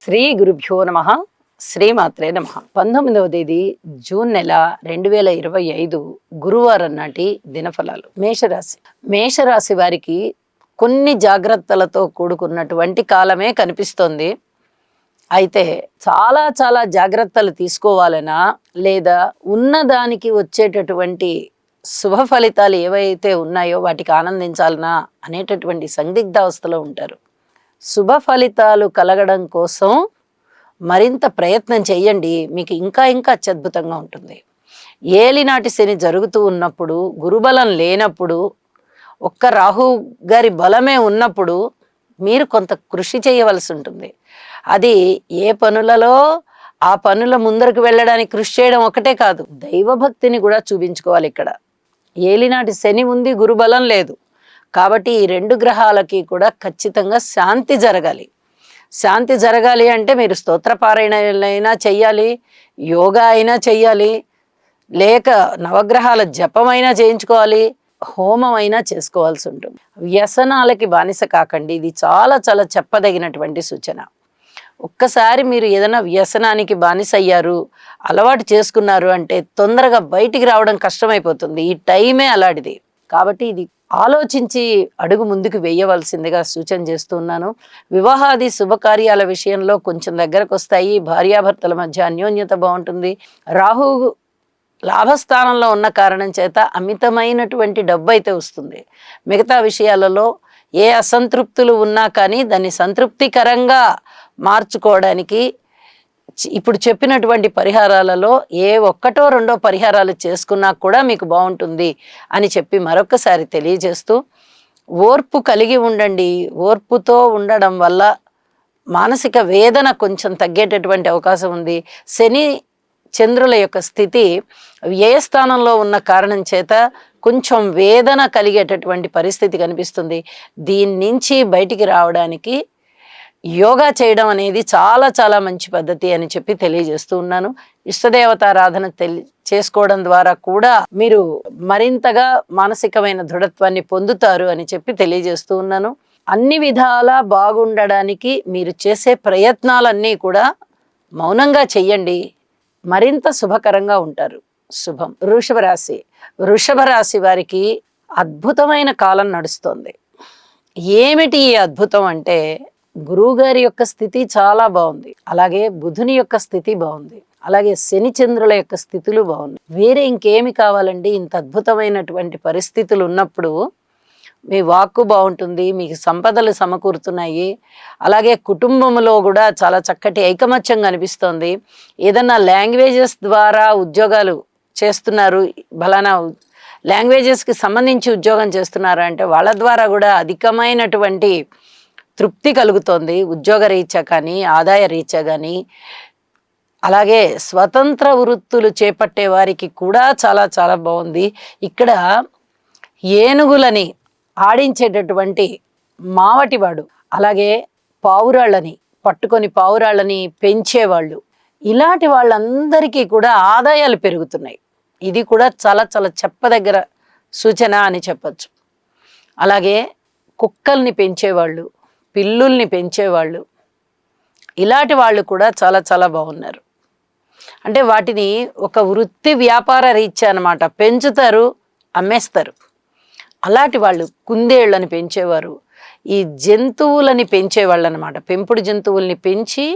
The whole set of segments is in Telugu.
శ్రీ గురుభ్యో నమ. శ్రీమాత్రే నమ. 19వ తేదీ జూన్ నెల 2025 గురువారం నాటి దినఫలాలు. మేషరాశి వారికి కొన్ని జాగ్రత్తలతో కూడుకున్నటువంటి కాలమే కనిపిస్తోంది. అయితే చాలా చాలా జాగ్రత్తలు తీసుకోవాలనా లేదా ఉన్నదానికి వచ్చేటటువంటి శుభ ఫలితాలు ఏవైతే ఉన్నాయో వాటికి ఆనందించాలనా అనేటటువంటి సందిగ్ధావస్థలో ఉంటారు. శుభ ఫలితాలు కలగడం కోసం మరింత ప్రయత్నం చేయండి. మీకు ఇంకా అత్యద్భుతంగా ఉంటుంది. ఏలినాటి శని జరుగుతూ ఉన్నప్పుడు, గురుబలం లేనప్పుడు, ఒక్క రాహు గారి బలమే ఉన్నప్పుడు మీరు కొంత కృషి చేయవలసి ఉంటుంది. అది ఏ పనులలో ఆ పనుల ముందరకు వెళ్ళడానికి కృషి చేయడం ఒకటే కాదు, దైవభక్తిని కూడా చూపించుకోవాలి. ఇక్కడ ఏలినాటి శని ఉంది, గురుబలం లేదు. కాబట్టి ఈ రెండు గ్రహాలకి కూడా ఖచ్చితంగా శాంతి జరగాలి. శాంతి జరగాలి అంటే మీరు స్తోత్రపారాయణైనా చెయ్యాలి, యోగా అయినా చెయ్యాలి, లేక నవగ్రహాల జపమైనా చేయించుకోవాలి, హోమం అయినా చేసుకోవాల్సి ఉంటుంది. వ్యసనాలకి బానిస కాకండి. ఇది చాలా చాలా చెప్పదగినటువంటి సూచన. ఒక్కసారి మీరు ఏదైనా వ్యసనానికి బానిస అయ్యారు, అలవాటు చేసుకున్నారు అంటే తొందరగా బయటికి రావడం కష్టమైపోతుంది. ఈ టైమే అలాంటిది. కాబట్టి ఇది ఆలోచించి అడుగు ముందుకు వేయవలసిందిగా సూచన చేస్తున్నాను. వివాహాది శుభకార్యాల విషయంలో కొంచెం దగ్గరకు వస్తాయి. భార్యాభర్తల మధ్య అన్యోన్యత బాగుంటుంది. రాహు లాభస్థానంలో ఉన్న కారణం చేత అమితమైనటువంటి డబ్బు అయితే వస్తుంది. మిగతా విషయాలలో ఏ అసంతృప్తులు ఉన్నా కానీ దాన్ని సంతృప్తికరంగా మార్చుకోవడానికి ఇప్పుడు చెప్పినటువంటి పరిహారాలలో ఏ ఒక్కటో రెండో పరిహారాలు చేసుకున్నా కూడా మీకు బాగుంటుంది అని చెప్పి మరొకసారి తెలియజేస్తూ, ఓర్పు కలిగి ఉండండి. ఓర్పుతో ఉండడం వల్ల మానసిక వేదన కొంచెం తగ్గేటటువంటి అవకాశం ఉంది. శని చంద్రుల యొక్క స్థితి వ్యయ స్థానంలో ఉన్న కారణం చేత కొంచెం వేదన కలిగేటటువంటి పరిస్థితి కనిపిస్తుంది. దీని నుంచి బయటికి రావడానికి యోగా చేయడం అనేది చాలా చాలా మంచి పద్ధతి అని చెప్పి తెలియజేస్తూ ఉన్నాను. ఇష్టదేవతారాధన చేసుకోవడం ద్వారా కూడా మీరు మరింతగా మానసికమైన దృఢత్వాన్ని పొందుతారు అని చెప్పి తెలియజేస్తూ ఉన్నాను. అన్ని విధాలా బాగుండడానికి మీరు చేసే ప్రయత్నాలన్నీ కూడా మౌనంగా చెయ్యండి. మరింత శుభకరంగా ఉంటారు. శుభం. వృషభ రాశి వారికి అద్భుతమైన కాలం నడుస్తోంది. ఏమిటి ఈ అద్భుతం అంటే, గురువుగారి యొక్క స్థితి చాలా బాగుంది, అలాగే బుధుని యొక్క స్థితి బాగుంది, అలాగే శని చంద్రుల యొక్క స్థితులు బాగున్నాయి. వేరే ఇంకేమి కావాలండి? ఇంత అద్భుతమైనటువంటి పరిస్థితులు ఉన్నప్పుడు మీ వాక్కు బాగుంటుంది, మీకు సంపదలు సమకూరుతున్నాయి, అలాగే కుటుంబంలో కూడా చాలా చక్కటి ఐకమత్యం కనిపిస్తోంది. ఏదన్నా లాంగ్వేజెస్ ద్వారా ఉద్యోగాలు చేస్తున్నారు, బలానా లాంగ్వేజెస్కి సంబంధించి ఉద్యోగం చేస్తున్నారా అంటే వాళ్ళ ద్వారా కూడా అధికమైనటువంటి తృప్తి కలుగుతోంది. ఉద్యోగ రీత్యా కానీ, ఆదాయ రీత్యా కానీ, అలాగే స్వతంత్ర వృత్తులు చేపట్టే వారికి కూడా చాలా చాలా బాగుంది. ఇక్కడ ఏనుగులని ఆడించేటటువంటి మావటివాడు, అలాగే పావురాళ్ళని పట్టుకొని పావురాళ్ళని పెంచేవాళ్ళు, ఇలాంటి వాళ్ళందరికీ కూడా ఆదాయాలు పెరుగుతున్నాయి. ఇది కూడా చాలా చాలా చెప్పదగ్గర సూచన అని చెప్పచ్చు. అలాగే కుక్కల్ని పెంచేవాళ్ళు, పిల్లుల్ని పెంచేవాళ్ళు, ఇలాంటి వాళ్ళు కూడా చాలా చాలా బాగున్నారు. అంటే వాటిని ఒక వృత్తి వ్యాపార రీత్యా అన్నమాట, పెంచుతారు, అమ్మేస్తారు. అలాంటి వాళ్ళు కుందేళ్ళని పెంచేవారు, ఈ జంతువులని పెంచేవాళ్ళు అన్నమాట. పెంపుడు జంతువుల్ని పెంచి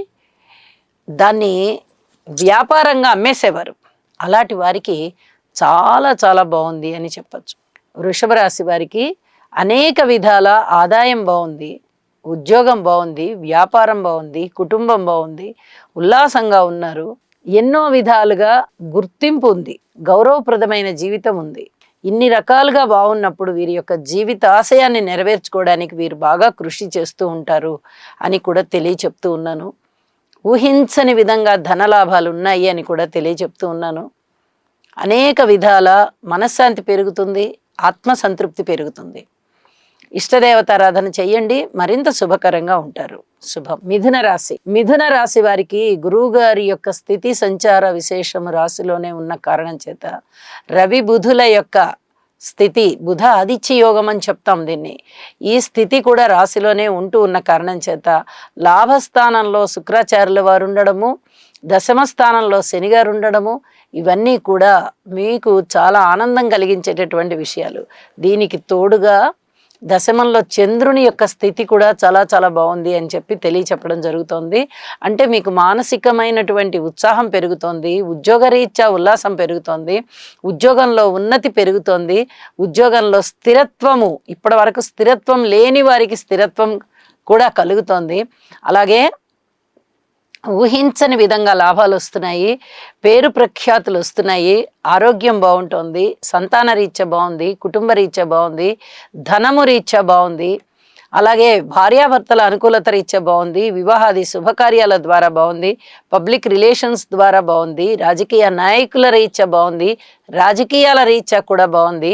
దాన్ని వ్యాపారంగా అమ్మేసేవారు. అలాంటి వారికి చాలా చాలా బాగుంది అని చెప్పచ్చు. వృషభ రాశి వారికి అనేక విధాల ఆదాయం బాగుంది, ఉద్యోగం బాగుంది, వ్యాపారం బాగుంది, కుటుంబం బాగుంది, ఉల్లాసంగా ఉన్నారు. ఎన్నో విధాలుగా గుర్తింపు ఉంది, గౌరవప్రదమైన జీవితం ఉంది. ఇన్ని రకాలుగా బాగున్నప్పుడు వీరి యొక్క జీవిత ఆశయాన్ని నెరవేర్చుకోవడానికి వీరు బాగా కృషి చేస్తూ ఉంటారు అని కూడా తెలియచెప్తూ ఉన్నాను. ఊహించని విధంగా ధనలాభాలు ఉన్నాయి అని కూడా తెలియచెప్తూ ఉన్నాను. అనేక విధాల మనశ్శాంతి పెరుగుతుంది, ఆత్మసంతృప్తి పెరుగుతుంది. ఇష్టదేవతారాధన చెయ్యండి, మరింత శుభకరంగా ఉంటారు. శుభం. మిథున రాశి వారికి గురువు గారి యొక్క స్థితి సంచార విశేషము రాశిలోనే ఉన్న కారణం చేత రవి బుధుల యొక్క స్థితి, బుధ ఆదిత్య యోగం అని చెప్తాం దీన్ని. ఈ స్థితి కూడా రాశిలోనే ఉంటూ ఉన్న కారణం చేత లాభస్థానంలో శుక్రాచార్యుల వారు ఉండడము, దశమ స్థానంలో శని గారు ఉండడము, ఇవన్నీ కూడా మీకు చాలా ఆనందం కలిగించేటటువంటి విషయాలు. దీనికి తోడుగా దశమంలో చంద్రుని యొక్క స్థితి కూడా చాలా చాలా బాగుంది అని చెప్పి తెలియచెప్పడం జరుగుతోంది. అంటే మీకు మానసికమైనటువంటి ఉత్సాహం పెరుగుతోంది, ఉద్యోగరీత్యా ఉల్లాసం పెరుగుతోంది, ఉద్యోగంలో ఉన్నతి పెరుగుతోంది, ఉద్యోగంలో స్థిరత్వము, ఇప్పటి వరకు స్థిరత్వం లేని వారికి స్థిరత్వం కూడా కలుగుతోంది. అలాగే ఊహించని విధంగా లాభాలు వస్తున్నాయి, పేరు ప్రఖ్యాతులు వస్తున్నాయి, ఆరోగ్యం బాగుంటుంది, సంతాన రీత్యా బాగుంది, కుటుంబ రీత్యా బాగుంది, ధనము రీత్యా బాగుంది, అలాగే భార్యాభర్తల అనుకూలత రీత్యా బాగుంది, వివాహాది శుభకార్యాల ద్వారా బాగుంది, పబ్లిక్ రిలేషన్స్ ద్వారా బాగుంది, రాజకీయ నాయకుల రీత్యా బాగుంది, రాజకీయాల రీత్యా కూడా బాగుంది.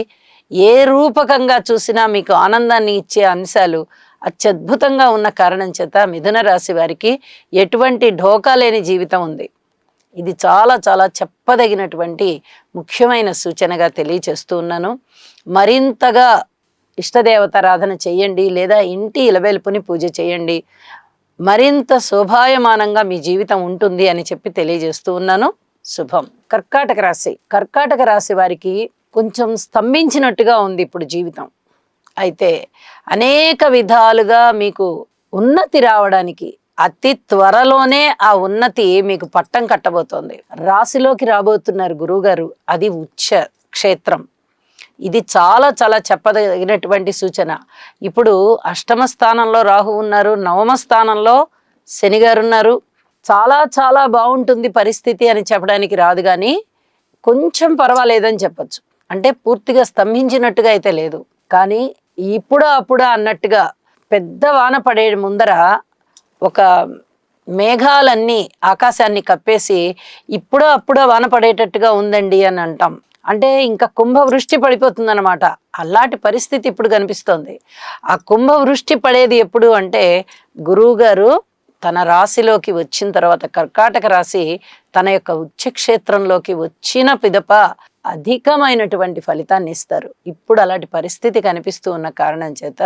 ఏ రూపకంగా చూసినా మీకు ఆనందాన్ని ఇచ్చే అంశాలు అత్యద్భుతంగా ఉన్న కారణం చేత మిథున రాశి వారికి ఎటువంటి ఢోకా లేని జీవితం ఉంది. ఇది చాలా చాలా చెప్పదగినటువంటి ముఖ్యమైన సూచనగా తెలియచేస్తూ ఉన్నాను. మరింతగా ఇష్టదేవతారాధన చేయండి, లేదా ఇంటి ఇలవెల్పుని పూజ చేయండి, మరింత శోభాయమానంగా మీ జీవితం ఉంటుంది అని చెప్పి తెలియజేస్తూ ఉన్నాను. శుభం. కర్కాటక రాశి. కర్కాటక రాశి వారికి కొంచెం స్తంభించినట్టుగా ఉంది ఇప్పుడు జీవితం. అయితే అనేక విధాలుగా మీకు ఉన్నతి రావడానికి అతి త్వరలోనే ఆ ఉన్నతి మీకు పట్టం కట్టబోతోంది. రాశిలోకి రాబోతున్నారు గురువుగారు, అది ఉచ్చ క్షేత్రం. ఇది చాలా చాలా చెప్పదగినటువంటి సూచన. ఇప్పుడు అష్టమ స్థానంలో రాహు ఉన్నారు, నవమ స్థానంలో శని గారు ఉన్నారు. చాలా చాలా బాగుంటుంది పరిస్థితి అని చెప్పడానికి రాదు, కానీ కొంచెం పర్వాలేదని చెప్పచ్చు. అంటే పూర్తిగా స్తంభించినట్టుగా అయితే లేదు, కానీ ఇప్పుడు అప్పుడు అన్నట్టుగా పెద్ద వాన పడే ముందర ఒక మేఘాలన్నీ ఆకాశాన్ని కప్పేసి ఇప్పుడు అప్పుడు వాన పడేటట్టుగా ఉందండి అని అంటాం. అంటే ఇంకా కుంభవృష్టి పడిపోతుంది అనమాట. అలాంటి పరిస్థితి ఇప్పుడు కనిపిస్తోంది. ఆ కుంభవృష్టి పడేది ఎప్పుడు అంటే గురువు గారు తన రాశిలోకి వచ్చిన తర్వాత, కర్కాటక రాశి తన యొక్క ఉచ్చక్షేత్రంలోకి వచ్చిన పిదప అధికమైనటువంటి ఫలితాన్ని ఇస్తారు. ఇప్పుడు అలాంటి పరిస్థితి కనిపిస్తూ ఉన్న కారణం చేత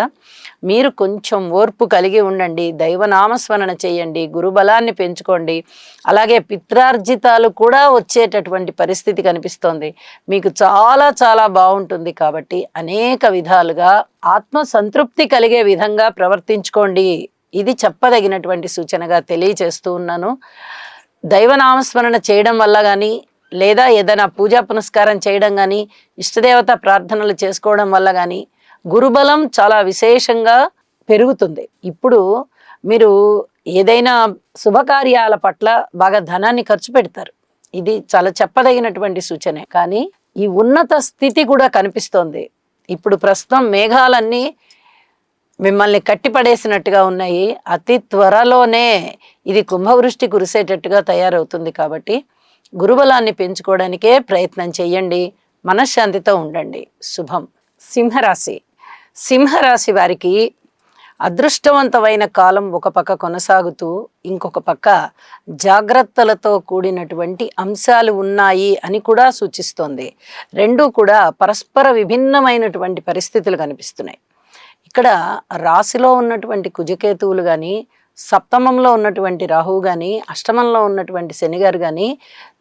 మీరు కొంచెం ఓర్పు కలిగి ఉండండి, దైవనామస్మరణ చేయండి, గురుబలాన్ని పెంచుకోండి. అలాగే పిత్రార్జితాలు కూడా వచ్చేటటువంటి పరిస్థితి కనిపిస్తోంది. మీకు చాలా చాలా బాగుంటుంది. కాబట్టి అనేక విధాలుగా ఆత్మ సంతృప్తి కలిగే విధంగా ప్రవర్తించుకోండి. ఇది చెప్పదగినటువంటి సూచనగా తెలియచేస్తూ ఉన్నాను. దైవనామస్మరణ చేయడం వల్ల కానీ, లేదా ఏదైనా పూజా పునస్కారం చేయడం కానీ, ఇష్టదేవత ప్రార్థనలు చేసుకోవడం వల్ల కానీ గురుబలం చాలా విశేషంగా పెరుగుతుంది. ఇప్పుడు మీరు ఏదైనా శుభకార్యాల పట్ల బాగా ధనాన్ని ఖర్చు పెడతారు. ఇది చాలా చెప్పదగినటువంటి సూచనే. కానీ ఈ ఉన్నత స్థితి కూడా కనిపిస్తోంది. ఇప్పుడు ప్రస్తుతం మేఘాలన్నీ మిమ్మల్ని కట్టిపడేసినట్టుగా ఉన్నాయి. అతి త్వరలోనే ఇది కుంభవృష్టి కురిసేటట్టుగా తయారవుతుంది. కాబట్టి గురుబలాన్ని పెంచుకోవడానికే ప్రయత్నం చేయండి, మనశ్శాంతితో ఉండండి. శుభం. సింహరాశి. సింహరాశి వారికి అదృష్టవంతమైన కాలం ఒక పక్క కొనసాగుతూ ఇంకొక పక్క జాగ్రత్తలతో కూడినటువంటి అంశాలు ఉన్నాయి అని కూడా సూచిస్తోంది. రెండూ కూడా పరస్పర విభిన్నమైనటువంటి పరిస్థితులు కనిపిస్తున్నాయి. ఇక్కడ రాశిలో ఉన్నటువంటి కుజకేతువులు కానీ, సప్తమంలో ఉన్నటువంటి రాహువు కానీ, అష్టమంలో ఉన్నటువంటి శని గారు కానీ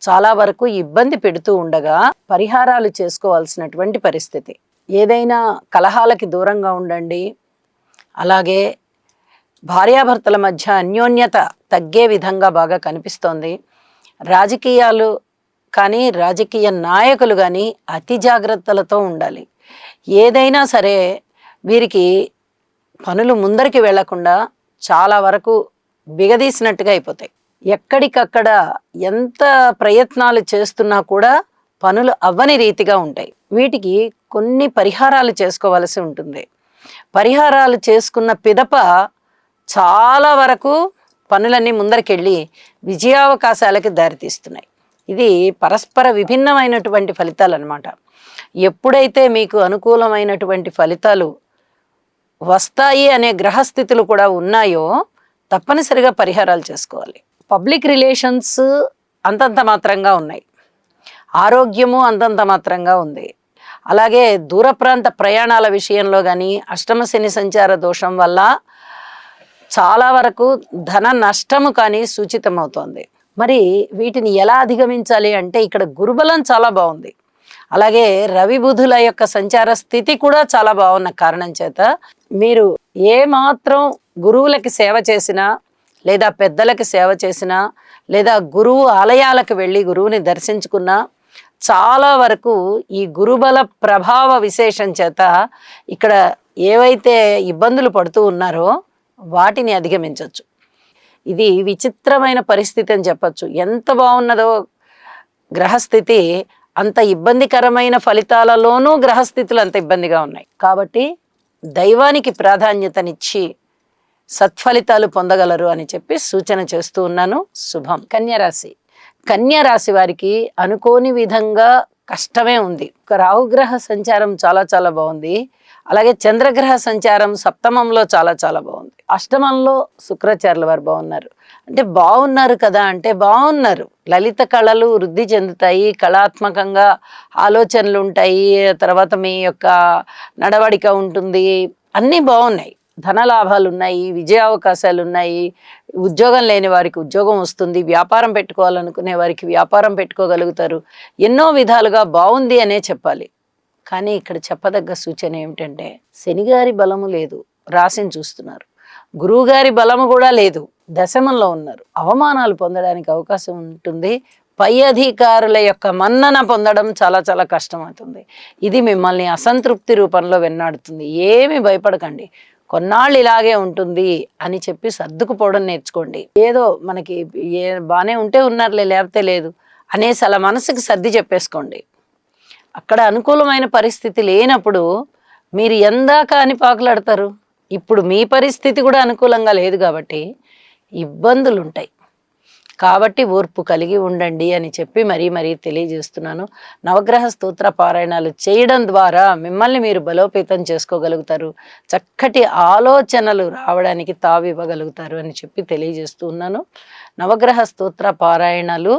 చాలా వరకు ఇబ్బంది పెడుతూ ఉండగా పరిహారాలు చేసుకోవాల్సినటువంటి పరిస్థితి. ఏదైనా కలహాలకి దూరంగా ఉండండి. అలాగే భార్యాభర్తల మధ్య అన్యోన్యత తగ్గే విధంగా బాగా కనిపిస్తోంది. రాజకీయాలు కానీ, రాజకీయ నాయకులు కానీ అతి జాగ్రత్తలతో ఉండాలి. ఏదైనా సరే వీరికి పనులు ముందరికి వెళ్లకుండా చాలా వరకు బిగదీసినట్టుగా అయిపోతాయి. ఎక్కడికక్కడ ఎంత ప్రయత్నాలు చేస్తున్నా కూడా పనులు అవ్వని రీతిగా ఉంటాయి. వీటికి కొన్ని పరిహారాలు చేసుకోవాల్సి ఉంటుంది. పరిహారాలు చేసుకున్న పిదప చాలా వరకు పనులన్నీ ముందరికెళ్ళి విజయావకాశాలకి దారితీస్తున్నాయి. ఇది పరస్పర విభిన్నమైనటువంటి ఫలితాలు అన్నమాట. ఎప్పుడైతే మీకు అనుకూలమైనటువంటి ఫలితాలు వస్తాయి అనే గ్రహస్థితులు కూడా ఉన్నాయో తప్పనిసరిగా పరిహారాలు చేసుకోవాలి. పబ్లిక్ రిలేషన్స్ అంతంత మాత్రంగా ఉన్నాయి, ఆరోగ్యము అంతంత మాత్రంగా ఉంది. అలాగే దూర ప్రాంత ప్రయాణాల విషయంలో కానీ అష్టమ శని సంచార దోషం వల్ల చాలా వరకు ధన నష్టము కానీ సూచితమవుతోంది. మరి వీటిని ఎలా అధిగమించాలి అంటే ఇక్కడ గురుబలం చాలా బాగుంది. అలాగే రవి బుధుల యొక్క సంచార స్థితి కూడా చాలా బాగున్న కారణం చేత మీరు ఏ మాత్రం గురువులకి సేవ చేసినా లేదా పెద్దలకి సేవ చేసినా లేదా గురువు ఆలయాలకు వెళ్ళి గురువుని దర్శించుకున్నా చాలా వరకు ఈ గురుబల ప్రభావ విశేషం చేత ఇక్కడ ఏవైతే ఇబ్బందులు పడుతూ ఉన్నారో వాటిని అధిగమించవచ్చు. ఇది విచిత్రమైన పరిస్థితి అని చెప్పచ్చు. ఎంత బాగున్నదో గ్రహస్థితి, అంత ఇబ్బందికరమైన ఫలితాలలోనూ గ్రహస్థితులు అంత ఇబ్బందిగా ఉన్నాయి. కాబట్టి దైవానికి ప్రాధాన్యతనిచ్చి సత్ఫలితాలు పొందగలరు అని చెప్పి సూచన చేస్తూ ఉన్నాను. శుభం. కన్యరాశి. కన్యరాశి వారికి అనుకోని విధంగా కష్టమే ఉంది. రాహుగ్రహ సంచారం చాలా చాలా బాగుంది. అలాగే చంద్రగ్రహ సంచారం సప్తమంలో చాలా చాలా బాగుంది. అష్టమంలో శుక్రాచార్యుల వారు బాగున్నారు. అంటే బాగున్నారు కదా అంటే బాగున్నారు. లలిత కళలు వృద్ధి చెందుతాయి, కళాత్మకంగా ఆలోచనలు ఉంటాయి, తర్వాత మీ యొక్క నడవడిక ఉంటుంది, అన్నీ బాగున్నాయి. ధనలాభాలు ఉన్నాయి, విజయ అవకాశాలు ఉన్నాయి, ఉద్యోగం లేని వారికి ఉద్యోగం వస్తుంది, వ్యాపారం పెట్టుకోవాలనుకునే వారికి వ్యాపారం పెట్టుకోగలుగుతారు. ఎన్నో విధాలుగా బాగుంది అనే చెప్పాలి. కానీ ఇక్కడ చెప్పదగ్గ సూచన ఏమిటంటే శనిగారి బలము లేదు, రాశిని చూస్తున్నారు. గురువుగారి బలము కూడా లేదు, దశమంలో ఉన్నారు. అవమానాలు పొందడానికి అవకాశం ఉంటుంది. పై అధికారుల యొక్క మన్నన పొందడం చాలా చాలా కష్టమవుతుంది. ఇది మిమ్మల్ని అసంతృప్తి రూపంలో వెన్నాడుతుంది. ఏమీ భయపడకండి, కొన్నాళ్ళు ఇలాగే ఉంటుంది అని చెప్పి సర్దుకుపోవడం నేర్చుకోండి. ఏదో మనకి బాగానే ఉంటే ఉన్నారులే, లేకపోతే లేదు అనేసి అలా మనసుకి సర్ది చెప్పేసుకోండి. అక్కడ అనుకూలమైన పరిస్థితి లేనప్పుడు మీరు ఎందాక అని పాకులాడతారు. ఇప్పుడు మీ పరిస్థితి కూడా అనుకూలంగా లేదు కాబట్టి ఇబ్బందులు ఉంటాయి. కాబట్టి ఓర్పు కలిగి ఉండండి అని చెప్పి మరీ తెలియజేస్తున్నాను. నవగ్రహ స్తోత్ర పారాయణాలు చేయడం ద్వారా మిమ్మల్ని మీరు బలోపేతం చేసుకోగలుగుతారు. చక్కటి ఆలోచనలు రావడానికి తావివ్వగలుగుతారు అని చెప్పి తెలియజేస్తున్నాను. నవగ్రహ స్తోత్ర పారాయణాలు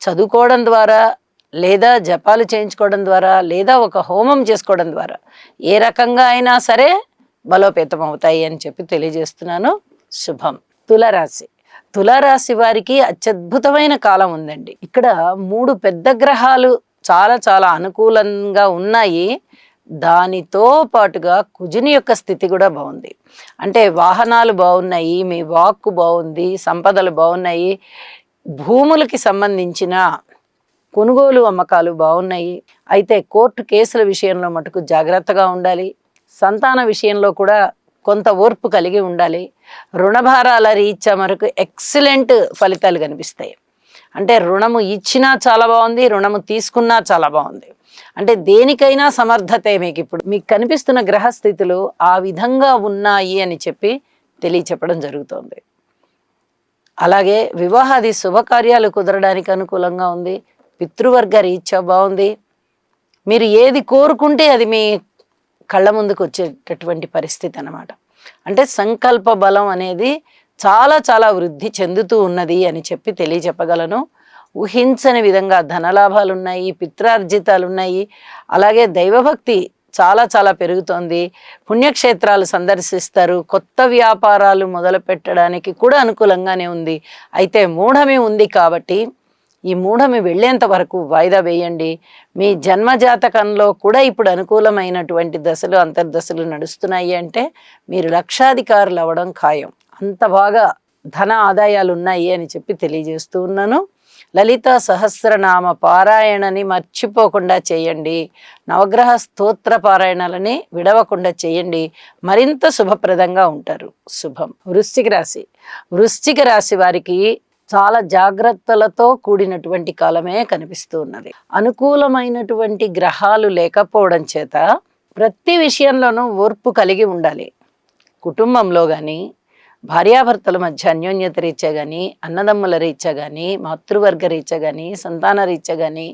చదువుకోవడం ద్వారా లేదా జపాలు చేయించుకోవడం ద్వారా లేదా ఒక హోమం చేసుకోవడం ద్వారా ఏ రకంగా అయినా సరే బలోపేతం అవుతాయి అని చెప్పి తెలియజేస్తున్నాను. శుభం. తులారాశి. తులారాశి వారికి అత్యద్భుతమైన కాలం ఉందండి. ఇక్కడ 3 పెద్ద గ్రహాలు చాలా చాలా అనుకూలంగా ఉన్నాయి. దానితో పాటుగా కుజుని యొక్క స్థితి కూడా బాగుంది. అంటే వాహనాలు బాగున్నాయి, మీ వాక్కు బాగుంది, సంపదలు బాగున్నాయి, భూములకి సంబంధించిన కొనుగోలు అమ్మకాలు బాగున్నాయి. అయితే కోర్టు కేసుల విషయంలో మటుకు జాగ్రత్తగా ఉండాలి. సంతాన విషయంలో కూడా కొంత ఓర్పు కలిగి ఉండాలి. రుణభారాల రీత్యా మనకు ఎక్సలెంట్ ఫలితాలు కనిపిస్తాయి. అంటే రుణము ఇచ్చినా చాలా బాగుంది, రుణము తీసుకున్నా చాలా బాగుంది. అంటే దేనికైనా సమర్థతే మీకు ఇప్పుడు మీకు కనిపిస్తున్న గ్రహస్థితులు ఆ విధంగా ఉన్నాయి అని చెప్పి తెలియచెప్పడం జరుగుతోంది. అలాగే వివాహాది శుభకార్యాలు కుదరడానికి అనుకూలంగా ఉంది. పితృవర్గ రీత్యా బాగుంది. మీరు ఏది కోరుకుంటే అది మీ కళ్ళ ముందుకు వచ్చేటటువంటి పరిస్థితి అన్నమాట. అంటే సంకల్ప బలం అనేది చాలా చాలా వృద్ధి చెందుతూ ఉన్నది అని చెప్పి తెలియచెప్పగలను. ఊహించని విధంగా ధనలాభాలు ఉన్నాయి, పిత్రార్జితాలు ఉన్నాయి. అలాగే దైవభక్తి చాలా చాలా పెరుగుతోంది. పుణ్యక్షేత్రాలు సందర్శిస్తారు. కొత్త వ్యాపారాలు మొదలు పెట్టడానికి కూడా అనుకూలంగానే ఉంది. అయితే మూఢమి ఉంది కాబట్టి ఈ మూఢమి వెళ్ళేంత వరకు వాయిదా వేయండి. మీ జన్మజాతకంలో కూడా ఇప్పుడు అనుకూలమైనటువంటి దశలు అంతర్దశలు నడుస్తున్నాయి అంటే మీరు లక్షాధికారులు అవ్వడం ఖాయం. అంత బాగా ధన ఆదాయాలు ఉన్నాయి అని చెప్పి తెలియజేస్తూ ఉన్నాను. లలిత సహస్రనామ పారాయణని మర్చిపోకుండా చేయండి. నవగ్రహ స్తోత్ర పారాయణాలని విడవకుండా చేయండి. మరింత శుభప్రదంగా ఉంటారు. శుభం. వృశ్చిక రాశి. వృశ్చిక రాశి వారికి చాలా జాగ్రత్తలతో కూడినటువంటి కాలమే కనిపిస్తూ ఉన్నది. అనుకూలమైనటువంటి గ్రహాలు లేకపోవడం చేత ప్రతి విషయంలోనూ ఓర్పు కలిగి ఉండాలి. కుటుంబంలో కానీ, భార్యాభర్తల మధ్య అన్యోన్యత రీత్యా కానీ, అన్నదమ్ముల రీత్యా కానీ, మాతృవర్గ రీత్యా కానీ, సంతాన రీత్యా కానీ,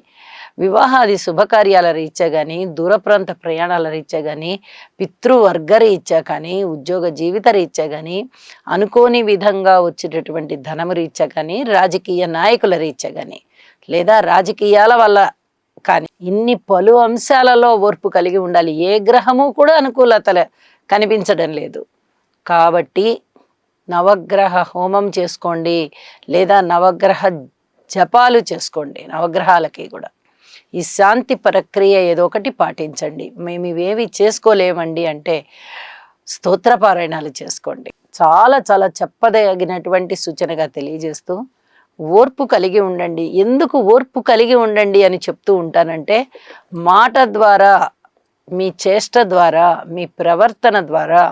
వివాహాది శుభకార్యాల రీత్యా కానీ, దూర ప్రాంత ప్రయాణాల రీత్యా కానీ, పితృవర్గ రీత్యా కానీ, ఉద్యోగ జీవిత రీత్యా కానీ, అనుకోని విధంగా వచ్చేటటువంటి ధనము రీత్యా కానీ, రాజకీయ నాయకుల రీత్యా కానీ, లేదా రాజకీయాల వల్ల కానీ ఇన్ని పలు అంశాలలో ఓర్పు కలిగి ఉండాలి. ఏ గ్రహము కూడా అనుకూలత కనిపించడం లేదు. కాబట్టి నవగ్రహ హోమం చేసుకోండి, లేదా నవగ్రహ జపాలు చేసుకోండి. నవగ్రహాలకి కూడా ఈ శాంతి ప్రక్రియ ఏదో ఒకటి పాటించండి. మేము ఇవేవి చేసుకోలేమండి అంటే స్తోత్రపారాయణాలు చేసుకోండి. చాలా చాలా చెప్పదగినటువంటి సూచనగా తెలియజేస్తూ ఓర్పు కలిగి ఉండండి. ఎందుకు ఓర్పు కలిగి ఉండండి అని చెప్తూ ఉంటానంటే, మాట ద్వారా, మీ చేష్ట ద్వారా, మీ ప్రవర్తన ద్వారా,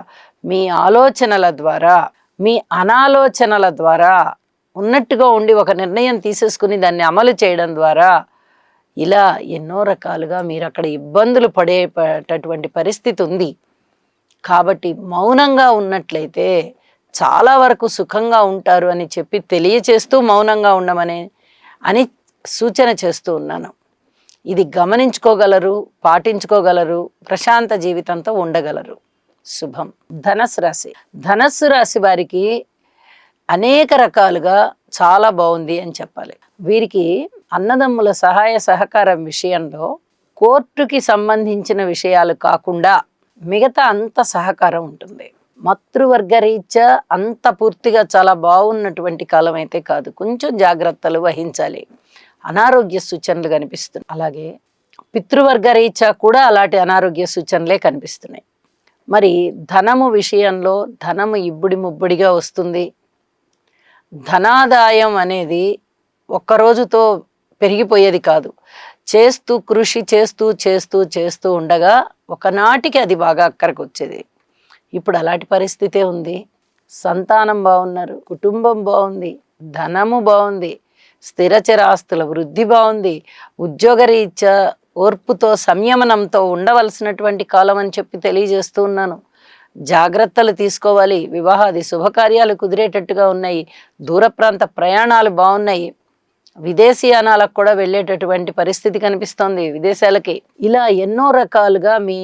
మీ ఆలోచనల ద్వారా, మీ అనాలోచనల ద్వారా ఉన్నట్టుగా ఉండి ఒక నిర్ణయం తీసేసుకుని దాన్ని అమలు చేయడం ద్వారా ఇలా ఎన్నో రకాలుగా మీరు అక్కడ ఇబ్బందులు పడేటటువంటి పరిస్థితి ఉంది. కాబట్టి మౌనంగా ఉన్నట్లయితే చాలా వరకు సుఖంగా ఉంటారు అని చెప్పి తెలియచేస్తూ మౌనంగా అని సూచన చేస్తూ ఉన్నాను. ఇది గమనించుకోగలరు, పాటించుకోగలరు, ప్రశాంత జీవితంతో ఉండగలరు. శుభం. ధనస్సు రాశి వారికి అనేక రకాలుగా చాలా బాగుంది అని చెప్పాలి. వీరికి అన్నదమ్ముల సహాయ సహకారం విషయంలో కోర్టుకి సంబంధించిన విషయాలు కాకుండా మిగతా అంత సహకారం ఉంటుంది. మాతృవర్గ రీత్యా అంత పూర్తిగా చాలా బాగున్నటువంటి కాలం అయితే కాదు. కొంచెం జాగ్రత్తలు వహించాలి. అనారోగ్య సూచనలు కనిపిస్తున్నాయి. అలాగే పితృవర్గ రీత్యా కూడా అలాంటి అనారోగ్య సూచనలే కనిపిస్తున్నాయి. మరి ధనము విషయంలో ధనము ఇబ్బడి ముబ్బడిగా వస్తుంది. ధనాదాయం అనేది ఒక్కరోజుతో పెరిగిపోయేది కాదు. కృషి చేస్తూ ఉండగా ఒకనాటికి అది బాగా అక్కడికి వచ్చేది. ఇప్పుడు అలాంటి పరిస్థితే ఉంది. సంతానం బాగున్నారు, కుటుంబం బాగుంది, ధనము బాగుంది, స్థిరచరాస్తుల వృద్ధి బాగుంది. ఉద్యోగరీత్యా ఓర్పుతో సంయమనంతో ఉండవలసినటువంటి కాలం అని చెప్పి తెలియజేస్తూ ఉన్నాను. జాగ్రత్తలు తీసుకోవాలి. వివాహాది శుభకార్యాలు కుదిరేటట్టుగా ఉన్నాయి. దూర ప్రాంత ప్రయాణాలు బాగున్నాయి. విదేశీయానాలకు కూడా వెళ్ళేటటువంటి పరిస్థితి కనిపిస్తోంది, విదేశాలకి. ఇలా ఎన్నో రకాలుగా మీ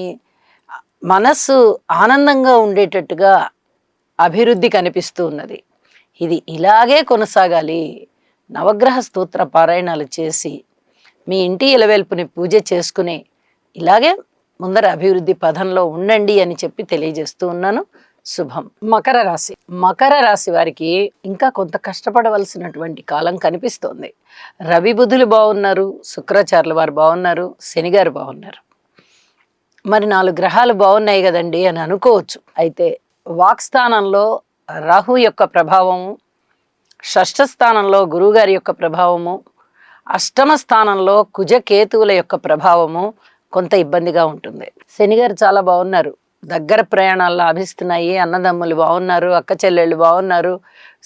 మనస్సు ఆనందంగా ఉండేటట్టుగా అభివృద్ధి కనిపిస్తూ ఉన్నది. ఇది ఇలాగే కొనసాగాలి. నవగ్రహ స్తోత్ర పారాయణాలు చేసి మీ ఇంటి ఇలవేల్పుని పూజ చేసుకుని ఇలాగే ముందర అభివృద్ధి పదంలో ఉండండి అని చెప్పి తెలియజేస్తూ ఉన్నాను. శుభం. మకర రాశి వారికి ఇంకా కొంత కష్టపడవలసినటువంటి కాలం కనిపిస్తోంది. రవి బుధులు బాగున్నారు, శుక్రాచార్యుల వారు బాగున్నారు, శనిగారు బాగున్నారు. మరి 4 గ్రహాలు బాగున్నాయి కదండి అని అనుకోవచ్చు. అయితే వాక్స్థానంలో రాహు యొక్క ప్రభావము, షష్ఠ స్థానంలో గురువుగారి యొక్క ప్రభావము, అష్టమ స్థానంలో కుజకేతువుల యొక్క ప్రభావము కొంత ఇబ్బందిగా ఉంటుంది. శనిగారు చాలా బాగున్నారు, దగ్గర ప్రయాణాలు లాభిస్తున్నాయి, అన్నదమ్ములు బాగున్నారు, అక్క చెల్లెళ్ళు బాగున్నారు,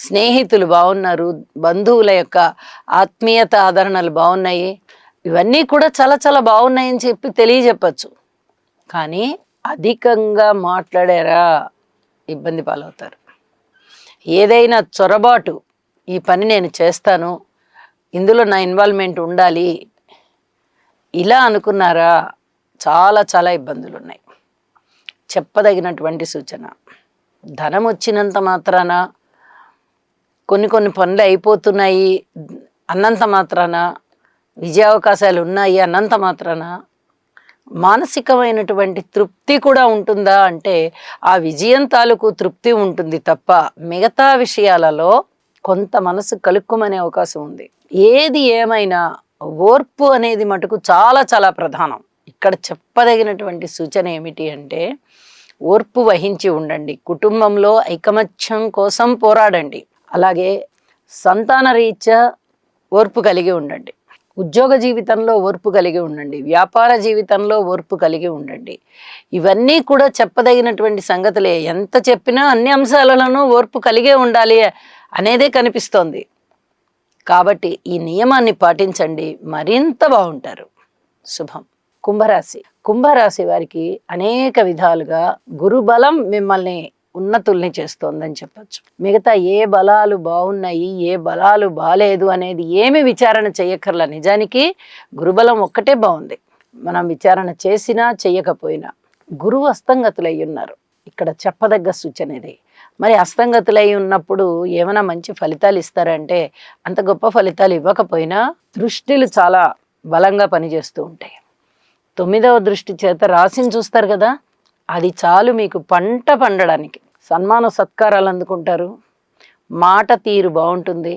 స్నేహితులు బాగున్నారు, బంధువుల యొక్క ఆత్మీయత ఆదరణలు బాగున్నాయి. ఇవన్నీ కూడా చాలా చాలా బాగున్నాయని చెప్పి తెలియజెప్పచ్చు. కానీ అధికంగా మాట్లాడారా ఇబ్బంది పాలవుతారు. ఏదైనా చొరబాటు, ఈ పని నేను చేస్తాను, ఇందులో నా ఇన్వాల్వ్మెంట్ ఉండాలి, ఇలా అనుకున్నారా చాలా చాలా ఇబ్బందులు ఉన్నాయి. చెప్పదగినటువంటి సూచన. ధనం వచ్చినంత మాత్రాన, కొన్ని పనులు అయిపోతున్నాయి అన్నంత మాత్రాన, విజయావకాశాలు ఉన్నాయి అన్నంత మాత్రాన మానసికమైనటువంటి తృప్తి కూడా ఉంటుందా అంటే ఆ విజయం తాలూకు తృప్తి ఉంటుంది తప్ప మిగతా విషయాలలో కొంత మనసు కలుక్కుమనే అవకాశం ఉంది. ఏది ఏమైనా ఓర్పు అనేది మటుకు చాలా చాలా ప్రధానం. ఇక్కడ చెప్పదగినటువంటి సూచన ఏమిటి అంటే ఓర్పు వహించి ఉండండి. కుటుంబంలో ఐకమత్యం కోసం పోరాడండి. అలాగే సంతాన రీత్యా ఓర్పు కలిగి ఉండండి. ఉద్యోగ జీవితంలో ఓర్పు కలిగి ఉండండి. వ్యాపార జీవితంలో ఓర్పు కలిగి ఉండండి. ఇవన్నీ కూడా చెప్పదగినటువంటి సంగతులే. ఎంత చెప్పినా అన్ని అంశాలలోనూ ఓర్పు కలిగే ఉండాలి అనేదే కనిపిస్తోంది. కాబట్టి ఈ నియమాన్ని పాటించండి, మరింత బాగుంటారు. శుభం. కుంభరాశి వారికి అనేక విధాలుగా గురుబలం మిమ్మల్ని ఉన్నతుల్ని చేస్తోందని చెప్పచ్చు. మిగతా ఏ బలాలు బాగున్నాయి, ఏ బలాలు బాలేదు అనేది ఏమి విచారణ చేయక్కర్లా. నిజానికి గురుబలం ఒక్కటే బాగుంది. మనం విచారణ చేసినా చెయ్యకపోయినా గురువు అస్తంగతులై ఉన్నారు. ఇక్కడ చెప్పదగ్గ సూచన ఇది. మరి అస్తంగతులై ఉన్నప్పుడు ఏమైనా మంచి ఫలితాలు ఇస్తారంటే అంత గొప్ప ఫలితాలు ఇవ్వకపోయినా దృష్టిలు చాలా బలంగా పనిచేస్తూ ఉంటాయి. 9వ దృష్టి చేత రాశిని చూస్తారు కదా, అది చాలు మీకు పంట పండడానికి. సన్మాన సత్కారాలు అందుకుంటారు, మాట తీరు బాగుంటుంది,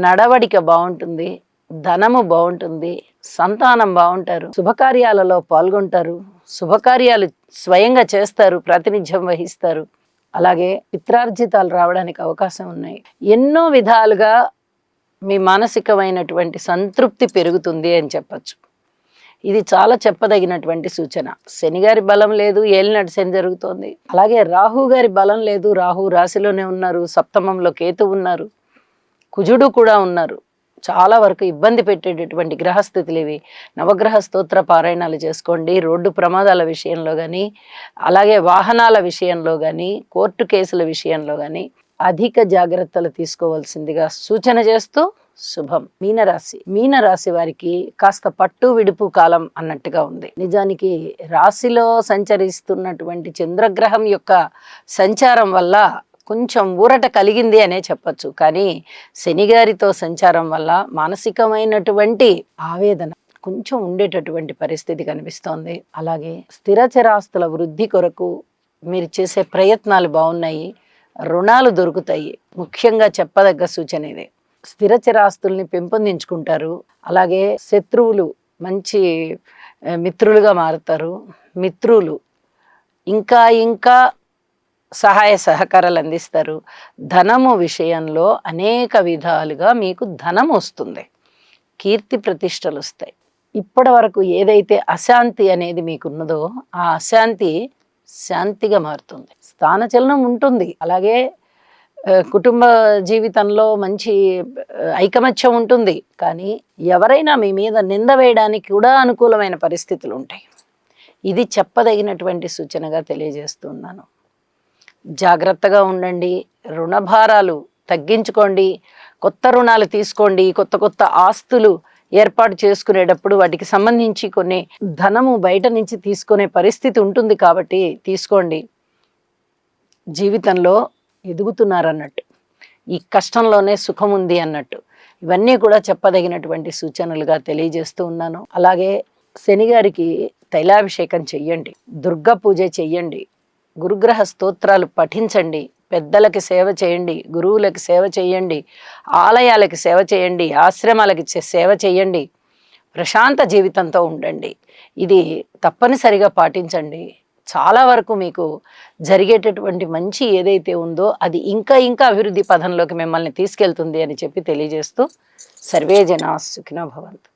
నడవడిక బాగుంటుంది, ధనము బాగుంటుంది, సంతానం బాగుంటారు, శుభకార్యాలలో పాల్గొంటారు, శుభకార్యాలు స్వయంగా చేస్తారు, ప్రాతినిధ్యం వహిస్తారు. అలాగే పిత్రార్జితాలు రావడానికి అవకాశం ఉన్నాయి. ఎన్నో విధాలుగా మీ మానసికమైనటువంటి సంతృప్తి పెరుగుతుంది అని చెప్పచ్చు. ఇది చాలా చెప్పదగినటువంటి సూచన. శనిగారి బలం లేదు, ఏలినాటి శని జరుగుతోంది. అలాగే రాహు గారి బలం లేదు, రాహు రాశిలోనే ఉన్నారు, సప్తమంలో కేతు ఉన్నారు, కుజుడు కూడా ఉన్నారు. చాలా వరకు ఇబ్బంది పెట్టేటటువంటి గ్రహస్థితులు ఇవి. నవగ్రహ స్తోత్ర పారాయణాలు చేసుకోండి. రోడ్డు ప్రమాదాల విషయంలో కానీ, అలాగే వాహనాల విషయంలో కానీ, కోర్టు కేసుల విషయంలో కానీ అధిక జాగ్రత్తలు తీసుకోవాల్సిందిగా సూచన చేస్తూ శుభం. మీనరాశి వారికి కాస్త పట్టు విడుపు కాలం అన్నట్టుగా ఉంది. నిజానికి రాశిలో సంచరిస్తున్నటువంటి చంద్రగ్రహం యొక్క సంచారం వల్ల కొంచెం ఊరట కలిగింది అనే చెప్పచ్చు. కానీ శనిగారితో సంచారం వల్ల మానసికమైనటువంటి ఆవేదన కొంచెం ఉండేటటువంటి పరిస్థితి కనిపిస్తోంది. అలాగే స్థిరచరాస్తుల వృద్ధి కొరకు మీరు చేసే ప్రయత్నాలు బాగున్నాయి, రుణాలు దొరుకుతాయి. ముఖ్యంగా చెప్పదగ్గ సూచన ఇది. స్థిరచరాస్తుల్ని పెంపొందించుకుంటారు. అలాగే శత్రువులు మంచి మిత్రులుగా మారుతారు. మిత్రులు ఇంకా ఇంకా సహాయ సహకారాలు అందిస్తారు. ధనము విషయంలో అనేక విధాలుగా మీకు ధనం వస్తుంది, కీర్తి ప్రతిష్టలు వస్తాయి. ఇప్పటి వరకు ఏదైతే అశాంతి అనేది మీకున్నదో ఆ అశాంతి శాంతిగా మారుతుంది. స్థానచలనం ఉంటుంది. అలాగే కుటుంబ జీవితంలో మంచి ఐకమత్యం ఉంటుంది. కానీ ఎవరైనా మీ మీద నింద వేయడానికి కూడా అనుకూలమైన పరిస్థితులు ఉంటాయి. ఇది చెప్పదగినటువంటి సూచనగా తెలియజేస్తున్నాను. జాగ్రత్తగా ఉండండి, రుణభారాలు తగ్గించుకోండి, కొత్త రుణాలు తీసుకోండి, కొత్త కొత్త ఆస్తులు ఏర్పాటు చేసుకునేటప్పుడు వాటికి సంబంధించి కొన్ని ధనము బయట నుంచి తీసుకునే పరిస్థితి ఉంటుంది కాబట్టి తీసుకోండి. జీవితంలో ఎదుగుతున్నారన్నట్టు, ఈ కష్టంలోనే సుఖం ఉంది అన్నట్టు, ఇవన్నీ కూడా చెప్పదగినటువంటి సూచనలుగా తెలియజేస్తూ ఉన్నాను. అలాగే శనిగారికి తైలాభిషేకం చెయ్యండి, దుర్గా పూజ చెయ్యండి, గురుగ్రహ స్తోత్రాలు పఠించండి, పెద్దలకి సేవ చేయండి, గురువులకి సేవ చేయండి, ఆలయాలకి సేవ చేయండి, ఆశ్రమాలకి సేవ చేయండి, ప్రశాంత జీవితంతో ఉండండి. ఇది తప్పనిసరిగా పాటించండి. చాలా వరకు మీకు జరిగేటటువంటి మంచి ఏదైతే ఉందో అది ఇంకా ఇంకా అభివృద్ధి పథంలోకి మిమ్మల్ని తీసుకెళ్తుంది అని చెప్పి తెలియజేస్తూ సర్వే జనా సుఖినో భవంతు.